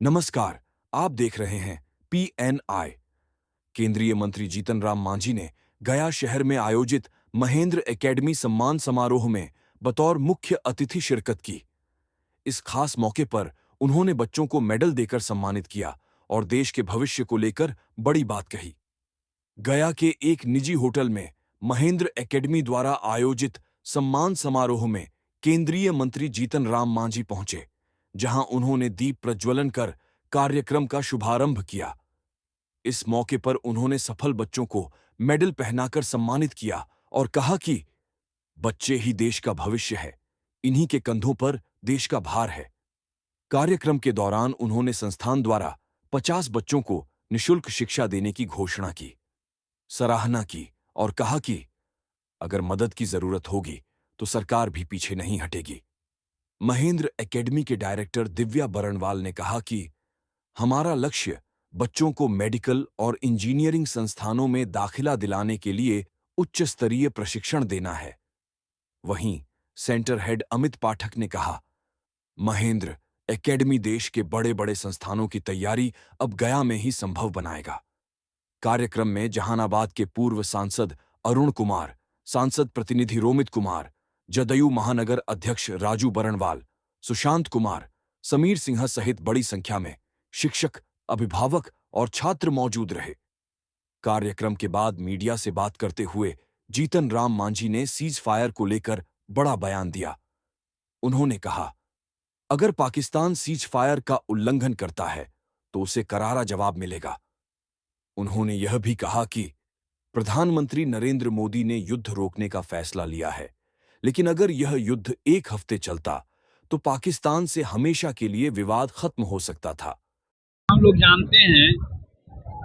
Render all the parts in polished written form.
नमस्कार, आप देख रहे हैं PNI। केंद्रीय मंत्री जीतन राम मांझी ने गया शहर में आयोजित महेंद्र एकेडमी सम्मान समारोह में बतौर मुख्य अतिथि शिरकत की। इस खास मौके पर उन्होंने बच्चों को मेडल देकर सम्मानित किया और देश के भविष्य को लेकर बड़ी बात कही। गया के एक निजी होटल में महेंद्र एकेडमी द्वारा आयोजित सम्मान समारोह में केंद्रीय मंत्री जीतन राम मांझी पहुंचे, जहां उन्होंने दीप प्रज्वलन कर कार्यक्रम का शुभारंभ किया। इस मौके पर उन्होंने सफल बच्चों को मेडल पहनाकर सम्मानित किया और कहा कि बच्चे ही देश का भविष्य है, इन्हीं के कंधों पर देश का भार है। कार्यक्रम के दौरान उन्होंने संस्थान द्वारा 50 बच्चों को निःशुल्क शिक्षा देने की घोषणा की, सराहना की और कहा कि अगर मदद की जरूरत होगी तो सरकार भी पीछे नहीं हटेगी। महेंद्र एकेडमी के डायरेक्टर दिव्या बरणवाल ने कहा कि हमारा लक्ष्य बच्चों को मेडिकल और इंजीनियरिंग संस्थानों में दाखिला दिलाने के लिए उच्च स्तरीय प्रशिक्षण देना है। वहीं सेंटर हेड अमित पाठक ने कहा, महेंद्र एकेडमी देश के बड़े बड़े संस्थानों की तैयारी अब गया में ही संभव बनाएगा। कार्यक्रम में जहानाबाद के पूर्व सांसद अरुण कुमार, सांसद प्रतिनिधि रोमित कुमार, जदयू महानगर अध्यक्ष राजू बरणवाल, सुशांत कुमार, समीर सिन्हा सहित बड़ी संख्या में शिक्षक, अभिभावक और छात्र मौजूद रहे। कार्यक्रम के बाद मीडिया से बात करते हुए जीतन राम मांझी ने सीज फायर को लेकर बड़ा बयान दिया। उन्होंने कहा, अगर पाकिस्तान सीज फायर का उल्लंघन करता है तो उसे करारा जवाब मिलेगा। उन्होंने यह भी कहा कि प्रधानमंत्री नरेंद्र मोदी ने युद्ध रोकने का फैसला लिया है, लेकिन अगर यह युद्ध एक हफ्ते चलता तो पाकिस्तान से हमेशा के लिए विवाद खत्म हो सकता था। हम लोग जानते हैं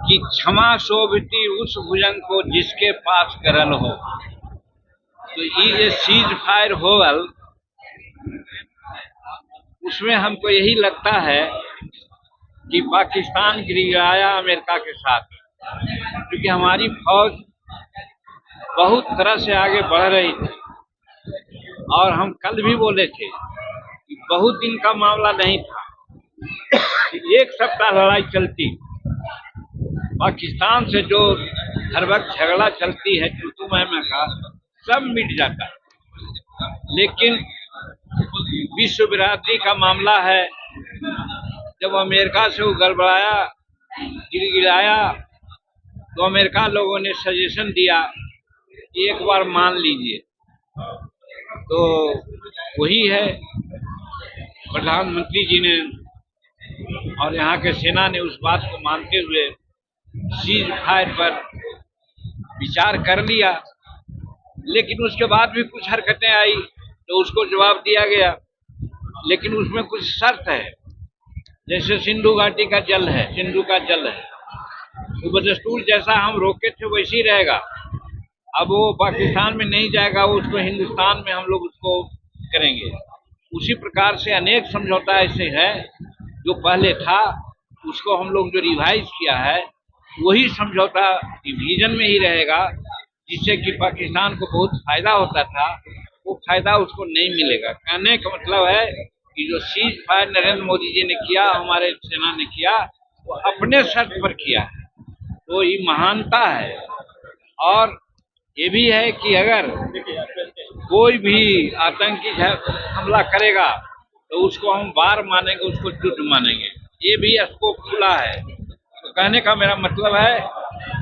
कि क्षमा शोभती उस भुजंग को जिसके पास करल हो। तो ये सीज फायर होवल, उसमें हमको यही लगता है कि पाकिस्तान गिराया अमेरिका के साथ, क्योंकि हमारी फौज बहुत तरह से आगे बढ़ रही थी। और हम कल भी बोले थे कि बहुत दिन का मामला नहीं था, एक सप्ताह लड़ाई चलती, पाकिस्तान से जो हर वक्त झगड़ा चलती है तू मैं का, सब मिट जाता है। लेकिन विश्व बिरादरी का मामला है, जब अमेरिका से वो गड़बड़ाया, गिराया, तो अमेरिका लोगों ने सजेशन दिया कि एक बार मान लीजिए। तो वही है, प्रधानमंत्री जी ने और यहाँ के सेना ने उस बात को मानते हुए सीज फायर पर विचार कर लिया। लेकिन उसके बाद भी कुछ हरकतें आई तो उसको जवाब दिया गया, लेकिन उसमें कुछ शर्त है। जैसे सिंधु घाटी का जल है, सिंधु का जल है, तो बदस्तूर जैसा हम रोके थे वैसे ही रहेगा। अब वो पाकिस्तान में नहीं जाएगा, वो उसको हिंदुस्तान में हम लोग उसको करेंगे। उसी प्रकार से अनेक समझौता ऐसे है जो पहले था, उसको हम लोग जो रिवाइज किया है वही समझौता डिवीजन में ही रहेगा, जिससे कि पाकिस्तान को बहुत फायदा होता था, वो फायदा उसको नहीं मिलेगा। कहने का मतलब है कि जो सीज फायर नरेंद्र मोदी जी ने किया, हमारे सेना ने किया, वो अपने शर्त पर किया है, तो ये महानता है। और ये भी है कि अगर कोई भी आतंकी हमला करेगा तो उसको हम वार मानेंगे, उसको युद्ध मानेंगे, ये भी स्कोप खुला है। तो कहने का मेरा मतलब है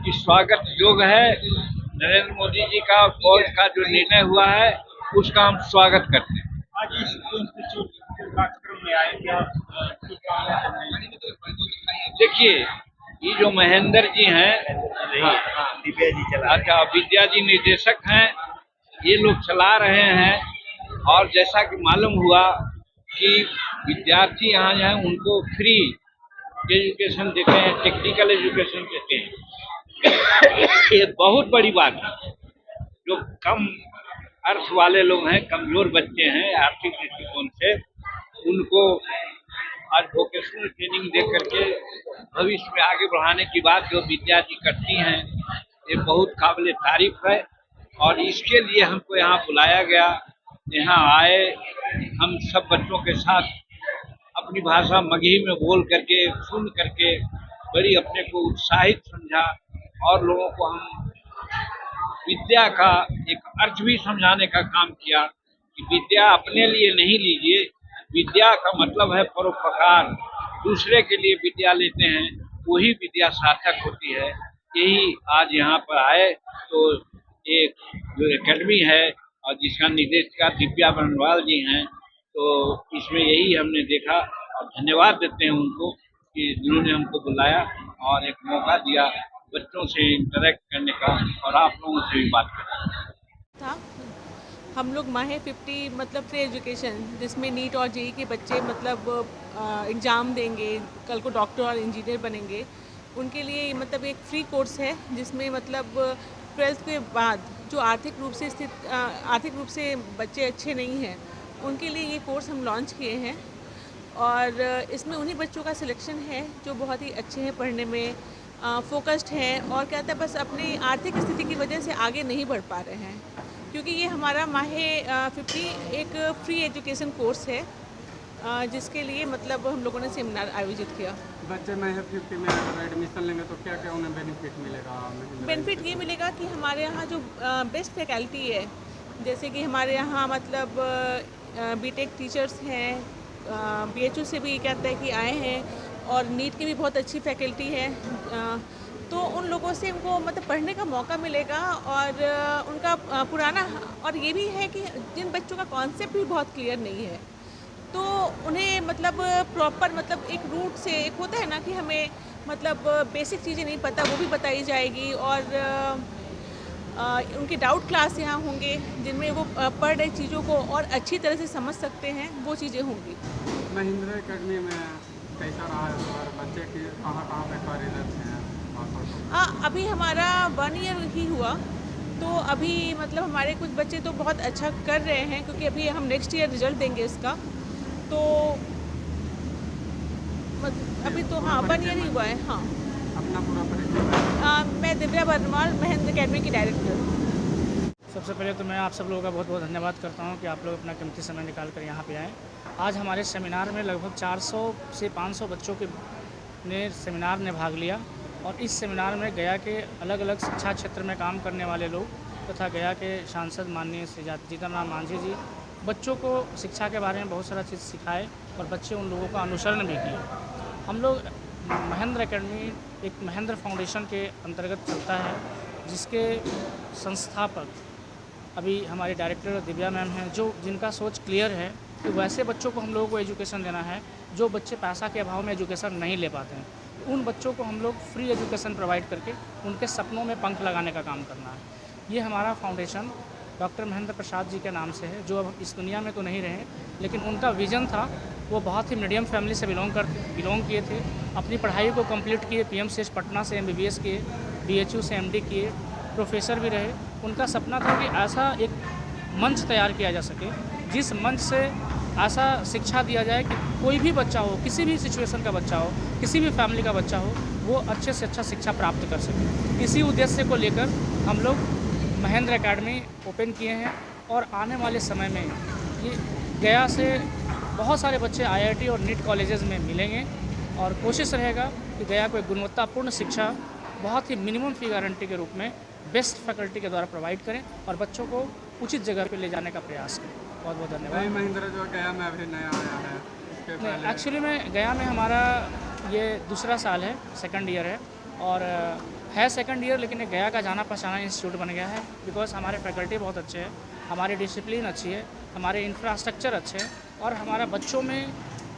कि स्वागत योग्य है नरेंद्र मोदी जी का, फौज का जो निर्णय हुआ है उसका हम स्वागत करते हैं। आज इस कार्यक्रम में आए क्या? देखिए, ये जो महेंद्र जी हैं, दिव्या जी चला, अच्छा विद्या जी निर्देशक हैं, ये लोग चला रहे हैं। और जैसा कि मालूम हुआ कि विद्यार्थी यहाँ जो है उनको फ्री एजुकेशन देते हैं, टेक्निकल एजुकेशन देते हैं। ये बहुत बड़ी बात है। जो कम अर्थ वाले लोग हैं, कमजोर बच्चे हैं आर्थिक दृष्टिकोण से, उनको आज वोकेशनल ट्रेनिंग दे करके भविष्य में आगे बढ़ाने की बात जो विद्या जी करती हैं, ये बहुत काबिल तारीफ है। और इसके लिए हमको यहाँ बुलाया गया, यहाँ आए, हम सब बच्चों के साथ अपनी भाषा मगही में बोल करके सुन करके बड़ी अपने को उत्साहित समझा और लोगों को हम विद्या का एक अर्थ भी समझाने का काम किया कि विद्या अपने लिए नहीं लीजिए, विद्या का मतलब है परोपकार, दूसरे के लिए विद्या लेते हैं वही विद्या सार्थक होती है। यही आज यहाँ पर आए तो एक जो एकेडमी है और जिसका निदेशिका दिव्या बनवाल जी हैं, तो इसमें यही हमने देखा और धन्यवाद देते हैं उनको कि जिन्होंने हमको बुलाया और एक मौका दिया बच्चों से इंटरेक्ट करने का और आप लोगों से भी बात करने का। था। हम लोग माहे 50 मतलब फ्री एजुकेशन जिसमें नीट और जेई के बच्चे मतलब एग्ज़ाम देंगे, कल को डॉक्टर और इंजीनियर बनेंगे, उनके लिए मतलब एक फ्री कोर्स है जिसमें मतलब 12th के बाद जो आर्थिक रूप से बच्चे अच्छे नहीं हैं उनके लिए ये कोर्स हम लॉन्च किए हैं और इसमें उन्हीं बच्चों का सिलेक्शन है जो बहुत ही अच्छे हैं पढ़ने में, फोकस्ड हैं और क्या कहते हैं बस अपनी आर्थिक स्थिति की वजह से आगे नहीं बढ़ पा रहे हैं, क्योंकि ये हमारा माहे 50 एक फ्री एजुकेशन कोर्स है जिसके लिए मतलब हम लोगों ने सेमिनार आयोजित किया। बच्चे माहे 50 में अगर एडमिशन लेंगे तो क्या क्या उन्हें बेनिफिट मिलेगा? बेनिफिट ये मिलेगा कि हमारे यहाँ जो बेस्ट फैकल्टी है, जैसे कि हमारे यहाँ मतलब बीटेक टीचर्स हैं, बीएचयू से भी कहते हैं कि आए हैं और नीट की भी बहुत अच्छी फैकल्टी है, तो उन लोगों से उनको मतलब पढ़ने का मौका मिलेगा और उनका पुराना और ये भी है कि जिन बच्चों का कॉन्सेप्ट भी बहुत क्लियर नहीं है तो उन्हें मतलब प्रॉपर मतलब एक रूट से एक होता है ना कि हमें मतलब बेसिक चीज़ें नहीं पता वो भी बताई जाएगी और उनके डाउट क्लास यहाँ होंगे जिनमें वो पढ़ रही चीज़ों को और अच्छी तरह से समझ सकते हैं, वो चीज़ें होंगी। महिंद्रा एकेडमी में कैसा रहा है और बच्चे की कहाँ पे कार्यरत हैं? अभी हमारा 1 ईयर ही हुआ तो अभी मतलब हमारे कुछ बच्चे तो बहुत अच्छा कर रहे हैं क्योंकि अभी हम नेक्स्ट ईयर रिजल्ट देंगे इसका, तो अभी तो हाँ 1 ईयर ही हुआ है। हाँ, अपना पूरा परिचय। मैं दिव्या बनवाल महिंद्रा एकेडमी की डायरेक्टर। सबसे पहले तो मैं आप सब लोगों का बहुत बहुत धन्यवाद करता हूं कि आप लोग अपना कीमती समय निकाल कर यहाँ पे आए। आज हमारे सेमिनार में लगभग 400 से 500 बच्चों के ने सेमिनार ने भाग लिया और इस सेमिनार में गया के अलग अलग शिक्षा क्षेत्र में काम करने वाले लोग तथा गया के सांसद माननीय श्री जीतन राम मांझी जी बच्चों को शिक्षा के बारे में बहुत सारा चीज़ सिखाए और बच्चे उन लोगों का अनुसरण भी किए। हम लोग महिंद्रा एकेडमी एक महिंद्रा फाउंडेशन के अंतर्गत चलता है जिसके संस्थापक अभी हमारे डायरेक्टर दिव्या मैम हैं, जो जिनका सोच क्लियर है कि वैसे बच्चों को हम लोगों को एजुकेशन देना है जो बच्चे पैसा के अभाव में एजुकेशन नहीं ले पाते हैं। उन बच्चों को हम लोग फ्री एजुकेशन प्रोवाइड करके उनके सपनों में पंख लगाने का काम करना है। ये हमारा फाउंडेशन डॉक्टर महेंद्र प्रसाद जी के नाम से है, जो अब इस दुनिया में तो नहीं रहे, लेकिन उनका विज़न था, वो बहुत ही मीडियम फैमिली से बिलोंग किए थे। अपनी पढ़ाई को कंप्लीट किए, पीएमसीएच पटना से एमबीबीएस किए, बीएचयू से एमडी किए, प्रोफेसर भी रहे। उनका सपना था कि ऐसा एक मंच तैयार किया जा सके जिस मंच से ऐसा शिक्षा दिया जाए कि कोई भी बच्चा हो, किसी भी सिचुएशन का बच्चा हो, किसी भी फैमिली का बच्चा हो, वो अच्छे से अच्छा शिक्षा प्राप्त कर सके। इसी उद्देश्य को लेकर हम लोग महिंद्रा एकेडमी ओपन किए हैं और आने वाले समय में ये गया से बहुत सारे बच्चे आईआईटी और नीट कॉलेजेस में मिलेंगे और कोशिश रहेगा कि गया को एक गुणवत्तापूर्ण शिक्षा बहुत ही मिनिमम फी गारंटी के रूप में बेस्ट फैकल्टी के द्वारा प्रोवाइड करें और बच्चों को उचित जगह पे ले जाने का प्रयास करें। बहुत बहुत धन्यवाद। महिंद्रा जो गया में अभी नया आया है, इसके पहले एक्चुअली में गया में हमारा ये दूसरा साल है, सेकंड ईयर है और है सेकंड ईयर, लेकिन ये गया का जाना पहचाना इंस्टीट्यूट बन गया है बिकॉज हमारे फैकल्टी बहुत अच्छे हैं, हमारी डिसिप्लिन अच्छी है, हमारे इंफ्रास्ट्रक्चर अच्छे हैं और हमारा बच्चों में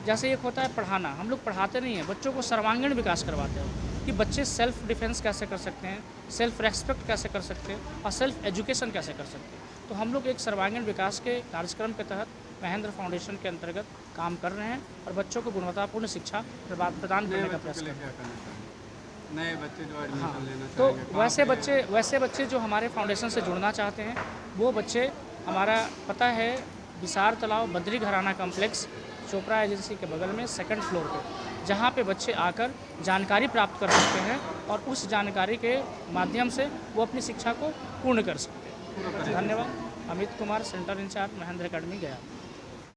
जैसे एक होता है पढ़ाना, हम लोग पढ़ाते नहीं हैं, बच्चों को सर्वांगीण विकास करवाते हैं कि बच्चे सेल्फ डिफेंस कैसे कर सकते हैं, सेल्फ रेस्पेक्ट कैसे कर सकते हैं और सेल्फ एजुकेशन कैसे कर सकते हैं। तो हम लोग एक सर्वांगीण विकास के कार्यक्रम के तहत महेंद्र फाउंडेशन के अंतर्गत काम कर रहे हैं और बच्चों को गुणवत्तापूर्ण शिक्षा प्रदान करने का प्रयास कर रहे हैं। नए बच्चे जो एडमिशन लेना तो चाहेंगे, वैसे बच्चे जो हमारे फाउंडेशन से जुड़ना चाहते हैं वो बच्चे, हमारा पता है विसार तालाब बद्री घराना कॉम्प्लेक्स चोपड़ा एजेंसी के बगल में 2nd फ्लोर पे, जहाँ पे बच्चे आकर जानकारी प्राप्त कर सकते हैं और उस जानकारी के माध्यम से वो अपनी शिक्षा को पूर्ण कर सकते हैं। धन्यवाद। Amit Kumar, centre incharge Mahindra academy गया।